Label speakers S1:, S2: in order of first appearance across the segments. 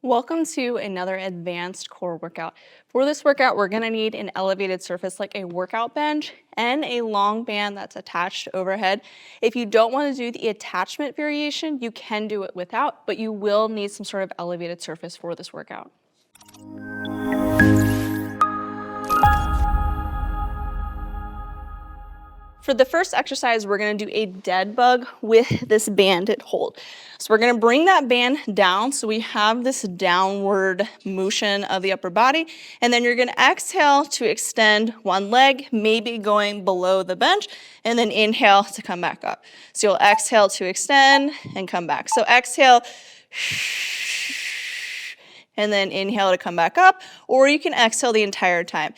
S1: Welcome to another advanced core workout. For this workout, we're gonna need an elevated surface like a workout bench and a long band that's attached overhead. If you don't wanna do the attachment variation, you can do it without, but you will need some sort of elevated surface for this workout. For the first exercise, we're gonna do a dead bug with this banded hold. So we're gonna bring that band down so we have this downward motion of the upper body, and then you're gonna exhale to extend one leg, maybe going below the bench, and then inhale to come back up. So you'll exhale to extend and come back. So exhale, and then inhale to come back up, or you can exhale the entire time.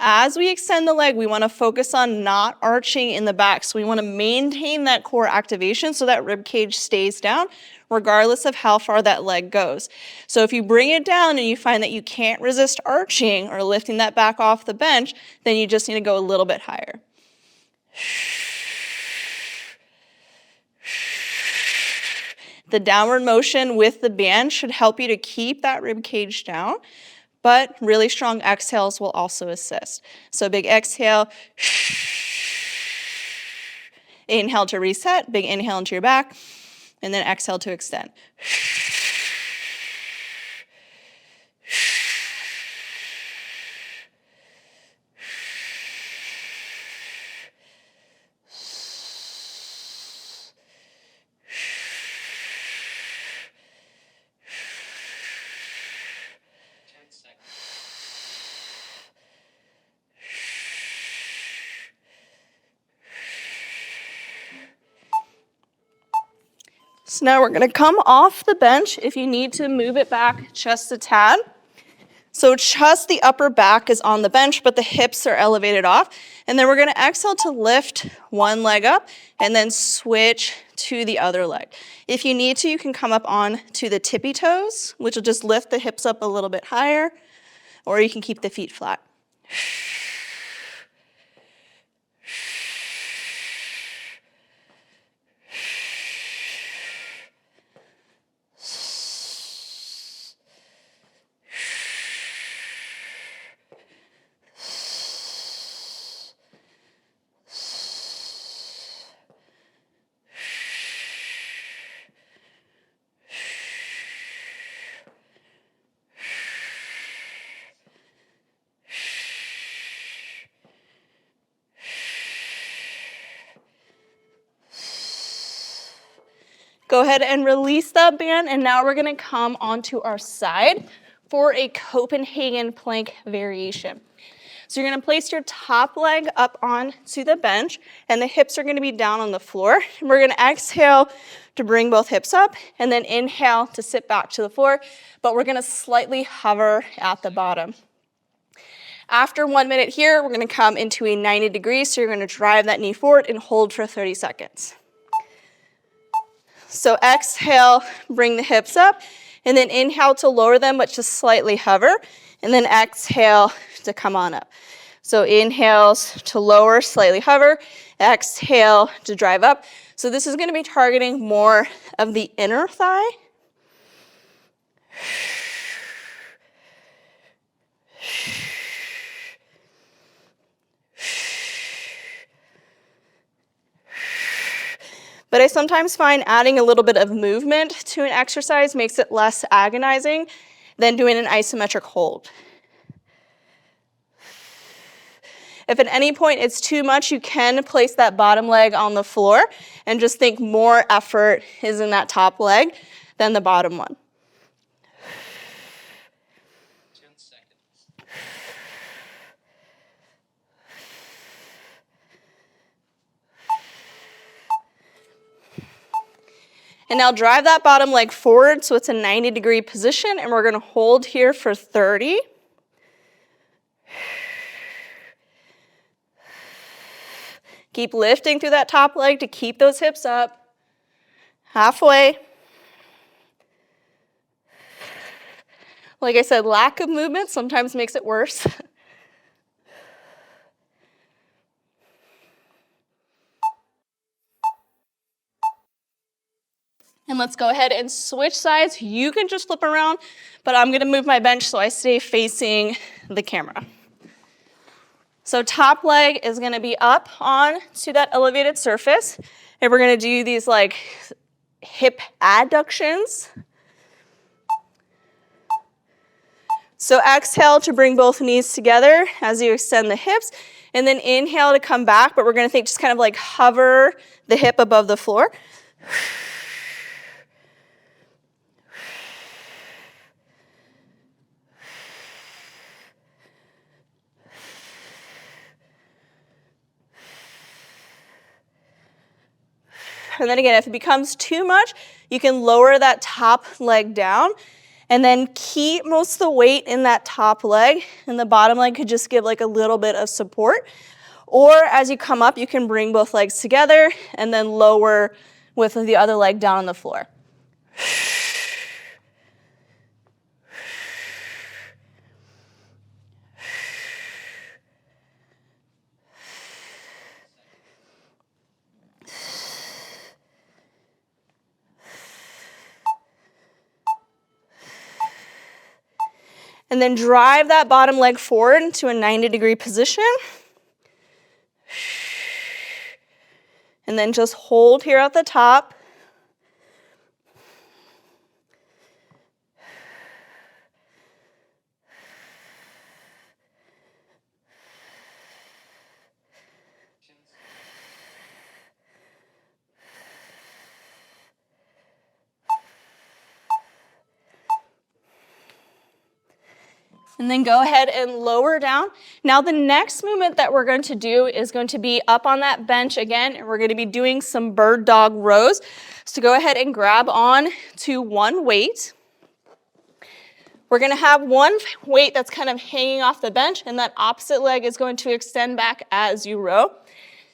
S1: As we extend the leg, we want to focus on not arching in the back. So we want to maintain that core activation so that rib cage stays down, regardless of how far that leg goes. So if you bring it down and you find that you can't resist arching or lifting that back off the bench, then you just need to go a little bit higher. The downward motion with the band should help you to keep that rib cage down, but really strong exhales will also assist. So big exhale, inhale to reset, big inhale into your back, and then exhale to extend. So now we're gonna come off the bench. If you need to move it back just a tad. So just the upper back is on the bench, but the hips are elevated off. And then we're gonna exhale to lift one leg up and then switch to the other leg. If you need to, you can come up on to the tippy toes, which will just lift the hips up a little bit higher, or you can keep the feet flat. Go ahead and release that band, and now we're gonna come onto our side for a Copenhagen plank variation. So you're gonna place your top leg up onto the bench, and the hips are gonna be down on the floor. And we're gonna exhale to bring both hips up, and then inhale to sit back to the floor, but we're gonna slightly hover at the bottom. After 1 minute here, we're gonna come into a 90 degrees, so you're gonna drive that knee forward and hold for 30 seconds. So exhale, bring the hips up, and then inhale to lower them, but just slightly hover, and then exhale to come on up. So inhales to lower, slightly hover, exhale to drive up. So this is gonna be targeting more of the inner thigh. But I sometimes find adding a little bit of movement to an exercise makes it less agonizing than doing an isometric hold. If at any point it's too much, you can place that bottom leg on the floor and just think more effort is in that top leg than the bottom one.
S2: 10 seconds.
S1: And now drive that bottom leg forward so it's a 90-degree position, and we're gonna hold here for 30. Keep lifting through that top leg to keep those hips up. Halfway. Like I said, lack of movement sometimes makes it worse. And let's go ahead and switch sides. You can just flip around, but I'm gonna move my bench so I stay facing the camera. So top leg is gonna be up on to that elevated surface. And we're gonna do these like hip adductions. So exhale to bring both knees together as you extend the hips, and then inhale to come back, but we're gonna think just kind of like hover the hip above the floor. And then again, if it becomes too much, you can lower that top leg down and then keep most of the weight in that top leg, and the bottom leg could just give like a little bit of support. Or as you come up, you can bring both legs together and then lower with the other leg down on the floor. And then drive that bottom leg forward into a 90-degree position. And then just hold here at the top. And then go ahead and lower down. Now the next movement that we're going to do is going to be up on that bench again, and we're going to be doing some bird dog rows. So go ahead and grab on to one weight. We're going to have one weight that's kind of hanging off the bench, and that opposite leg is going to extend back as you row.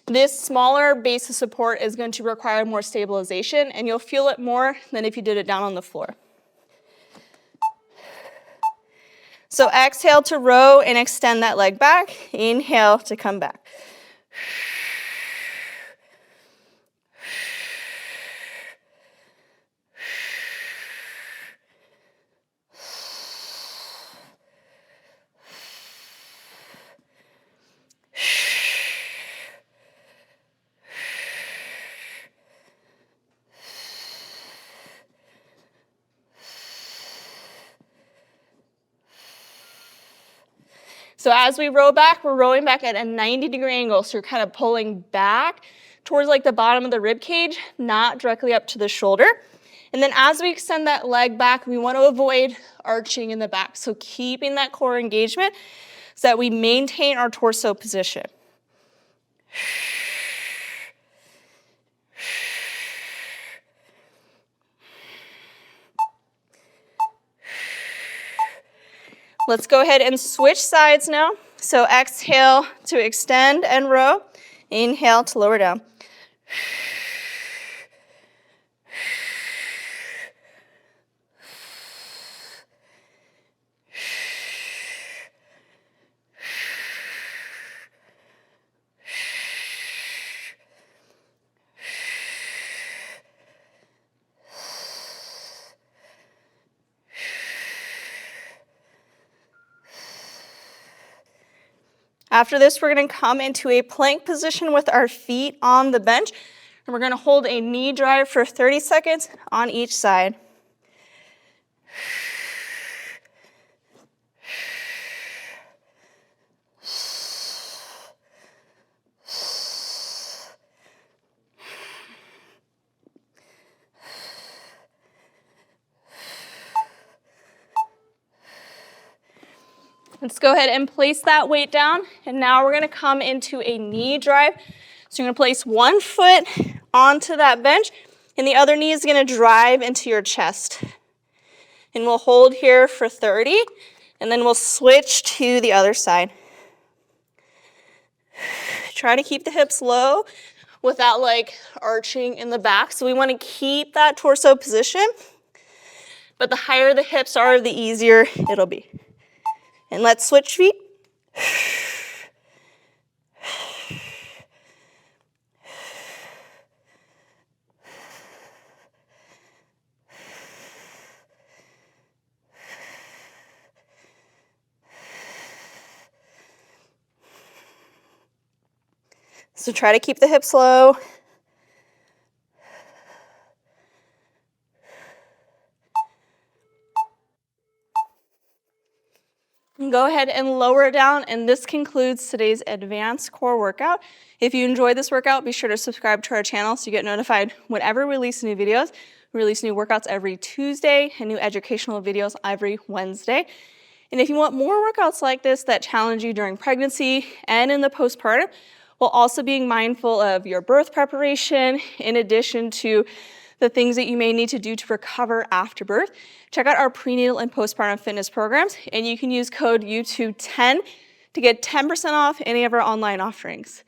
S1: This smaller base of support is going to require more stabilization, and you'll feel it more than if you did it down on the floor. So exhale to row and extend that leg back. Inhale to come back. So as we row back, we're rowing back at a 90-degree angle. So you're kind of pulling back towards like the bottom of the rib cage, not directly up to the shoulder. And then as we extend that leg back, we want to avoid arching in the back. So keeping that core engagement so that we maintain our torso position. Let's go ahead and switch sides now. So exhale to extend and row. Inhale to lower down. After this, we're going to come into a plank position with our feet on the bench, and we're going to hold a knee drive for 30 seconds on each side. Let's go ahead and place that weight down, and now we're going to come into a knee drive. So you're going to place one foot onto that bench, and the other knee is going to drive into your chest. And we'll hold here for 30, and then we'll switch to the other side. Try to keep the hips low without like arching in the back. So we want to keep that torso position. But the higher the hips are, the easier it'll be. And let's switch feet. So try to keep the hips low. And go ahead and lower it down, and this concludes today's advanced core workout. If you enjoyed this workout, be sure to subscribe to our channel so you get notified whenever we release new videos. We release new workouts every Tuesday and new educational videos every Wednesday. And if you want more workouts like this that challenge you during pregnancy and in the postpartum, while also being mindful of your birth preparation, in addition to the things that you may need to do to recover after birth, check out our prenatal and postpartum fitness programs, and you can use code YouTube10 to get 10% off any of our online offerings.